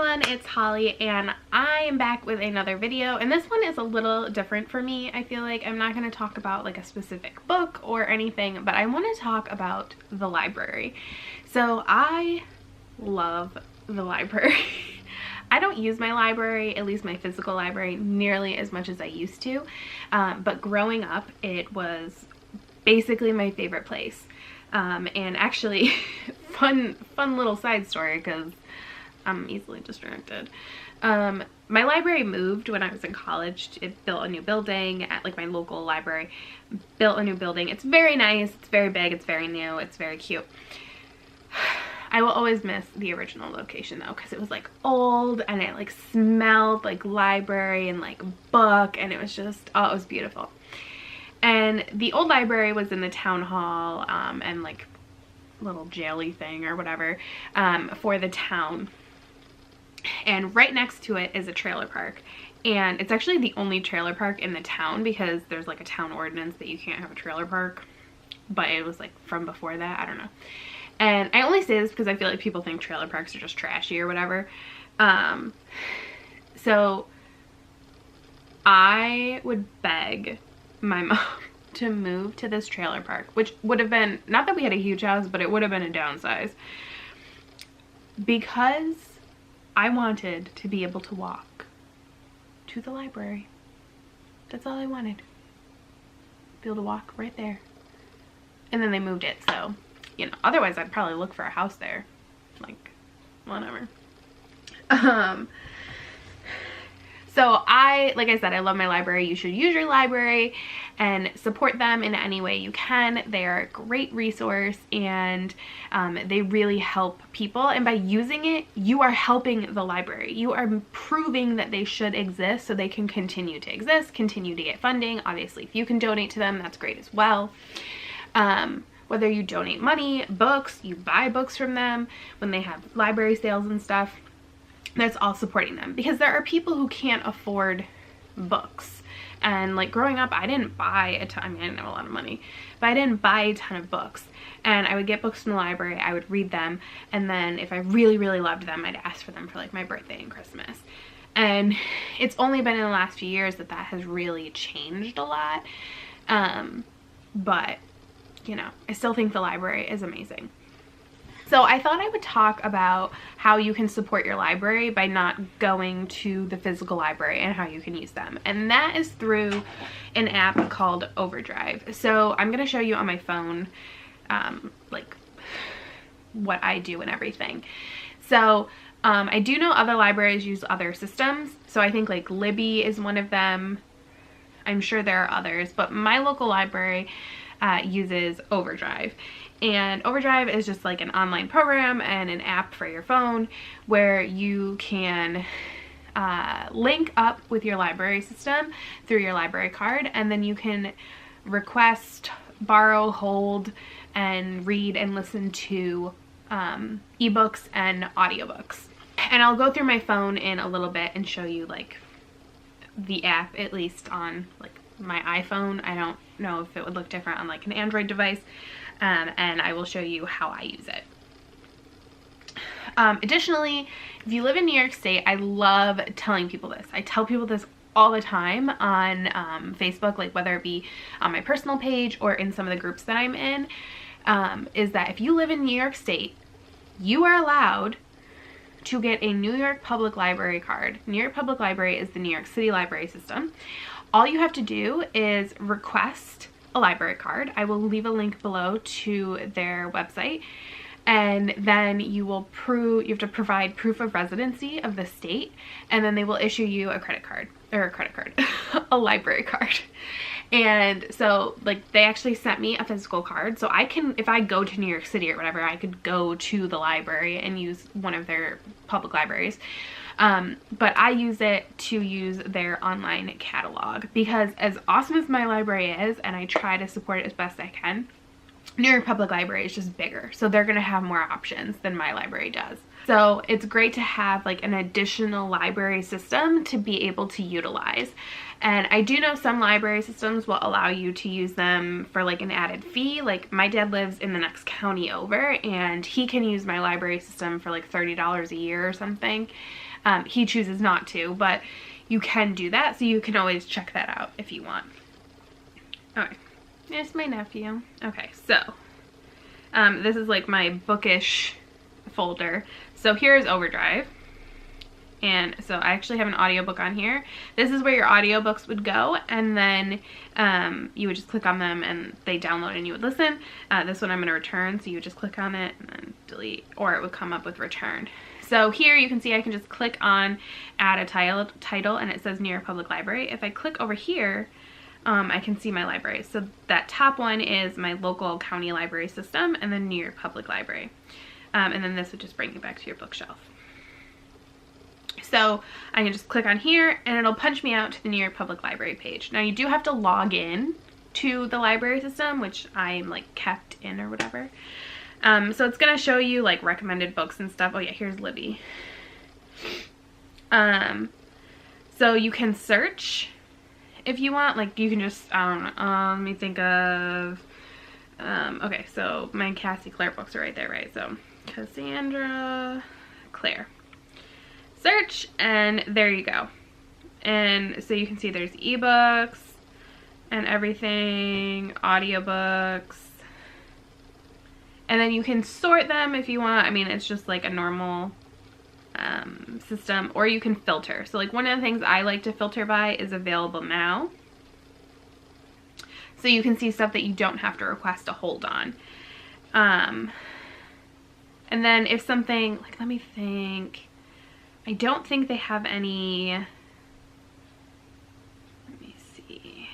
everyone, it's Holly and I am back with another video, and this one is a little different for me. I feel like I'm not going to talk about like a specific book or anything, but I want to talk about the library. So I love the library. I don't use my library, at least my physical library, nearly as much as I used to, but growing up it was basically my favorite place. And actually, fun little side story, because I'm easily distracted. My library moved when I was in college. It built a new building at like my local library. Built a new building. It's very nice. It's very big. It's very new. It's very cute. I will always miss the original location though, because it was like old and it like smelled like library and like book, and it was just, oh, it was beautiful. And the old library was in the town hall and like little jaily thing or whatever for the town. And right next to it is a trailer park. And it's actually the only trailer park in the town, because there's like a town ordinance that you can't have a trailer park. But it was like from before that, I don't know. And I only say this because I feel like people think trailer parks are just trashy or whatever. So I would beg my mom to move to this trailer park, which would have been, not that we had a huge house, but it would have been a downsize, because I wanted to be able to walk to the library. That's all I wanted. Be able to walk right there. And then they moved it, so, you know, otherwise I'd probably look for a house there. Like, whatever. So like I said, I love my library. You should use your library and support them in any way you can. They are a great resource, and they really help people. And by using it, you are helping the library. You are proving that they should exist so they can continue to exist, continue to get funding. Obviously, if you can donate to them, that's great as well. Whether you donate money, books, you buy books from them when they have library sales and stuff, that's all supporting them, because there are people who can't afford books. And like growing up, I didn't buy a ton, I mean, I didn't have a lot of money, but I didn't buy a ton of books. And I would get books from the library, I would read them, and then if I really, really loved them, I'd ask for them for like my birthday and Christmas. And it's only been in the last few years that that has really changed a lot. But, you know, I still think the library is amazing. So I thought I would talk about how you can support your library by not going to the physical library, and how you can use them. And that is through an app called Overdrive. So I'm going to show you on my phone like what I do and everything. So I do know other libraries use other systems. So I think like Libby is one of them. I'm sure there are others, but my local library uses Overdrive. And Overdrive is just like an online program and an app for your phone where you can link up with your library system through your library card, and then you can request, borrow, hold, and read and listen to ebooks and audiobooks. And I'll go through my phone in a little bit and show you like the app, at least on like my iPhone. I don't know if it would look different on like an Android device. And I will show you how I use it. Additionally, if you live in New York State, I love telling people this. I tell people this all the time on Facebook, like whether it be on my personal page or in some of the groups that I'm in, is that if you live in New York State, you are allowed to get a New York Public Library card. New York Public Library is the New York City library system. All you have to do is request a library card. I will leave a link below to their website, and then you have to provide proof of residency of the state, and then they will issue you a a library card. And so like they actually sent me a physical card, so I can, if I go to New York City or whatever, I could go to the library and use one of their public libraries. But I use it to use their online catalog, because as awesome as my library is, and I try to support it as best I can, New York Public Library is just bigger, so they're gonna have more options than my library does. So it's great to have like an additional library system to be able to utilize. And I do know some library systems will allow you to use them for like an added fee. Like my dad lives in the next county over and he can use my library system for like $30 a year or something. He chooses not to, but you can do that, so you can always check that out if you want. Okay, there's my nephew. Okay, so this is like my bookish folder. So here's Overdrive. And so I actually have an audiobook on here. This is where your audiobooks would go, and then you would just click on them and they download and you would listen. This one I'm going to return, so you would just click on it and then delete, or it would come up with returned. So here you can see I can just click on add a title and it says New York Public Library. If I click over here, I can see my libraries. So that top one is my local county library system, and then New York Public Library. And then this would just bring you back to your bookshelf. So I can just click on here and it'll punch me out to the New York Public Library page. Now you do have to log in to the library system, which I'm like kept in or whatever. So it's gonna show you like recommended books and stuff. Oh yeah, here's Libby. So you can search if you want, like you can just, I don't know, let me think of, okay, so my Cassie Clare books are right there, right? So Cassandra Clare. Search, and there you go. And so you can see there's ebooks and everything, audiobooks, and then you can sort them if you want. I mean, it's just like a normal system, or you can filter. So like one of the things I like to filter by is available now. So you can see stuff that you don't have to request a hold on. And then if something, like let me think, I don't think they have any, let me see.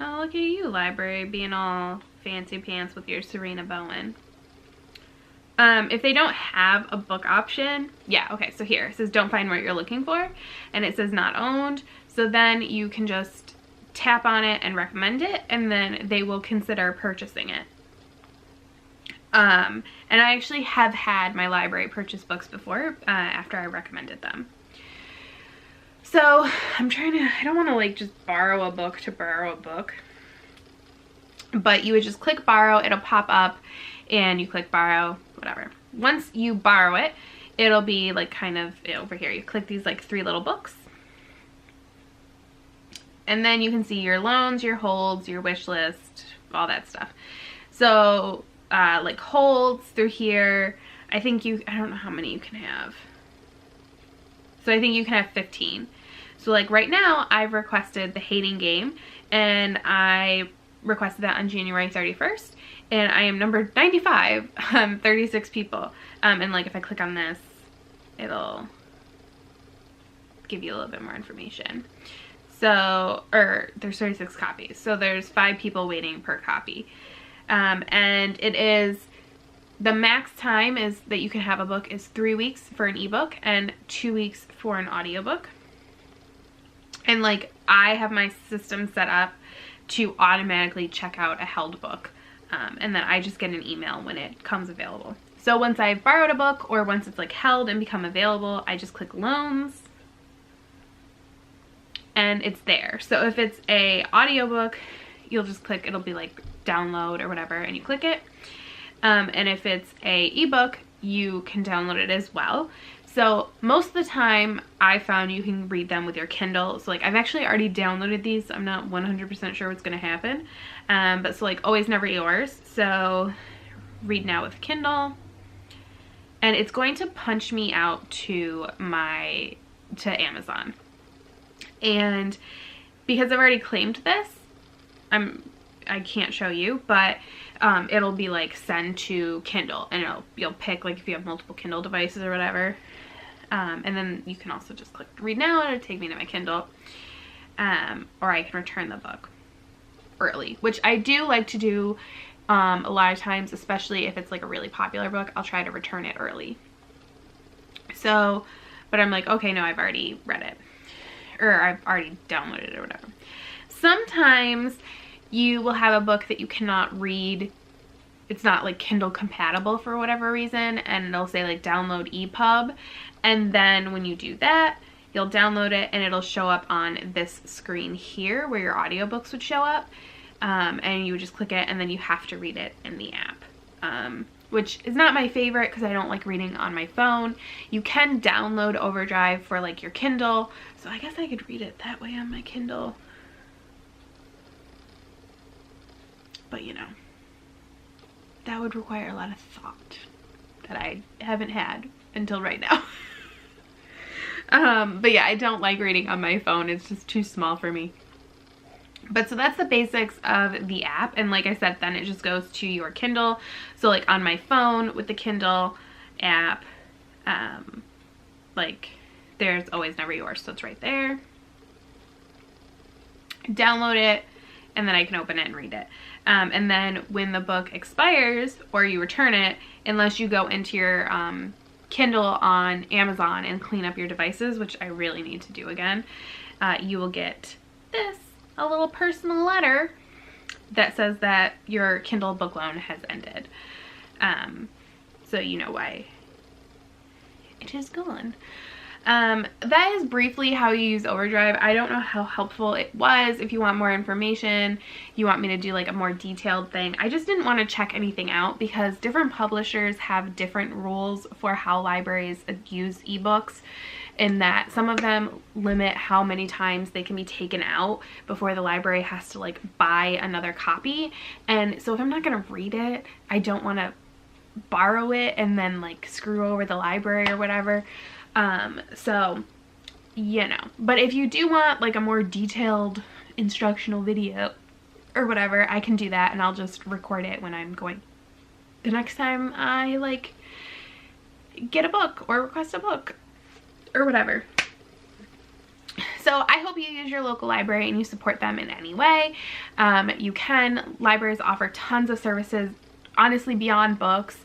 Oh, look at you, library, being all fancy pants with your Serena Bowen. If they don't have a book option, yeah, okay, so here, it says don't find what you're looking for, and it says not owned, so then you can just tap on it and recommend it, and then they will consider purchasing it. And I actually have had my library purchase books before, after I recommended them. So I'm trying to, I don't want to like just borrow a book to borrow a book, but you would just click borrow, it'll pop up and you click borrow, whatever. Once you borrow it, it'll be like kind of over here. You click these like 3 little books, and then you can see your loans, your holds, your wish list, all that stuff. So like holds through here, I think I don't know how many you can have. So I think you can have 15. So like right now I've requested The Hating Game, and I requested that on January 31st, and I am number 95, 36 people. And like if I click on this, it'll give you a little bit more information. So, or there's 36 copies. So there's 5 people waiting per copy. And it is, the max time is that you can have a book is 3 weeks for an ebook and 2 weeks for an audiobook. And like I have my system set up to automatically check out a held book, and then I just get an email when it comes available. So once I've borrowed a book, or once it's like held and become available, I just click loans and it's there. So if it's a audiobook, you'll just click, it'll be like download or whatever, and you click it. And if it's a ebook, you can download it as well. So most of the time I found you can read them with your Kindle. So like I've actually already downloaded these. I'm not 100% sure what's going to happen. But so like always never yours. So read now with Kindle. And it's going to punch me out to Amazon. And because I've already claimed this, I can't show you, but it'll be like send to Kindle, and you'll pick like if you have multiple Kindle devices or whatever, and then you can also just click read now and it'll take me to my Kindle, or I can return the book early, which I do like to do a lot of times, especially if it's like a really popular book. I'll try to return it early. So, but I'm like, okay, no, I've already read it. or I've already downloaded it or whatever. Sometimes you will have a book that you cannot read. It's not like Kindle compatible for whatever reason, and it'll say like download EPUB. And then when you do that, you'll download it and it'll show up on this screen here where your audiobooks would show up. And you would just click it and then you have to read it in the app. Which is not my favorite because I don't like reading on my phone. You can download Overdrive for like your Kindle, so I guess I could read it that way on my Kindle. But you know, that would require a lot of thought that I haven't had until right now. But yeah, I don't like reading on my phone. It's just too small for me. But so that's the basics of the app, and like I said, then it just goes to your Kindle. So like on my phone with the Kindle app, like there's Always Never Yours, so it's right there. Download it and then I can open it and read it. And then when the book expires or you return it, unless you go into your Kindle on Amazon and clean up your devices, which I really need to do again, you will get this. A little personal letter that says that your Kindle book loan has ended. So you know why it is gone. That is briefly how you use Overdrive. I don't know how helpful it was. If you want more information, you want me to do like a more detailed thing, I just didn't want to check anything out because different publishers have different rules for how libraries use ebooks, in that some of them limit how many times they can be taken out before the library has to like buy another copy. And so if I'm not gonna read it, I don't want to borrow it and then like screw over the library or whatever. So you know, but if you do want like a more detailed instructional video or whatever, I can do that, and I'll just record it when I'm going the next time I like get a book or request a book or whatever. So I hope you use your local library and you support them in any way. You can. Libraries offer tons of services, honestly, beyond books.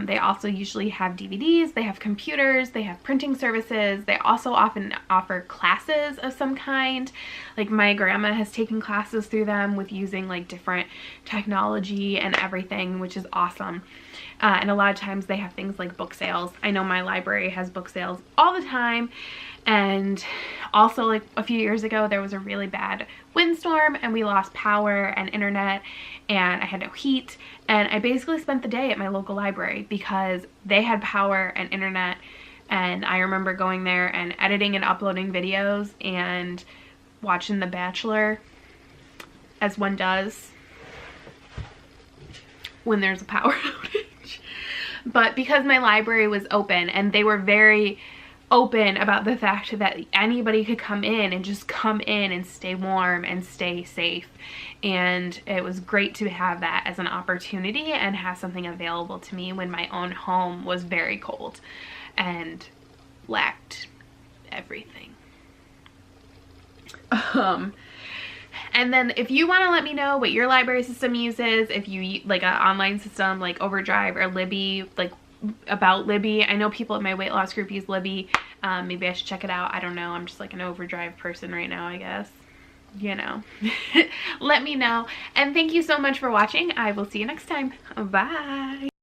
They also usually have DVDs, they have computers, they have printing services. They also often offer classes of some kind. Like my grandma has taken classes through them with using like different technology and everything, which is awesome. And a lot of times they have things like book sales. I know my library has book sales all the time. And also like a few years ago there was a really bad windstorm and we lost power and internet and I had no heat, and I basically spent the day at my local library because they had power and internet. And I remember going there and editing and uploading videos and watching The Bachelor, as one does when there's a power outage. But because my library was open and they were very open about the fact that anybody could come in and just come in and stay warm and stay safe, and it was great to have that as an opportunity and have something available to me when my own home was very cold and lacked everything. And then if you want to let me know what your library system uses, if you like an online system like Overdrive or Libby, like about Libby. I know people in my weight loss group use Libby. Maybe I should check it out. I don't know. I'm just like an Overdrive person right now, I guess. You know. Let me know. And thank you so much for watching. I will see you next time. Bye.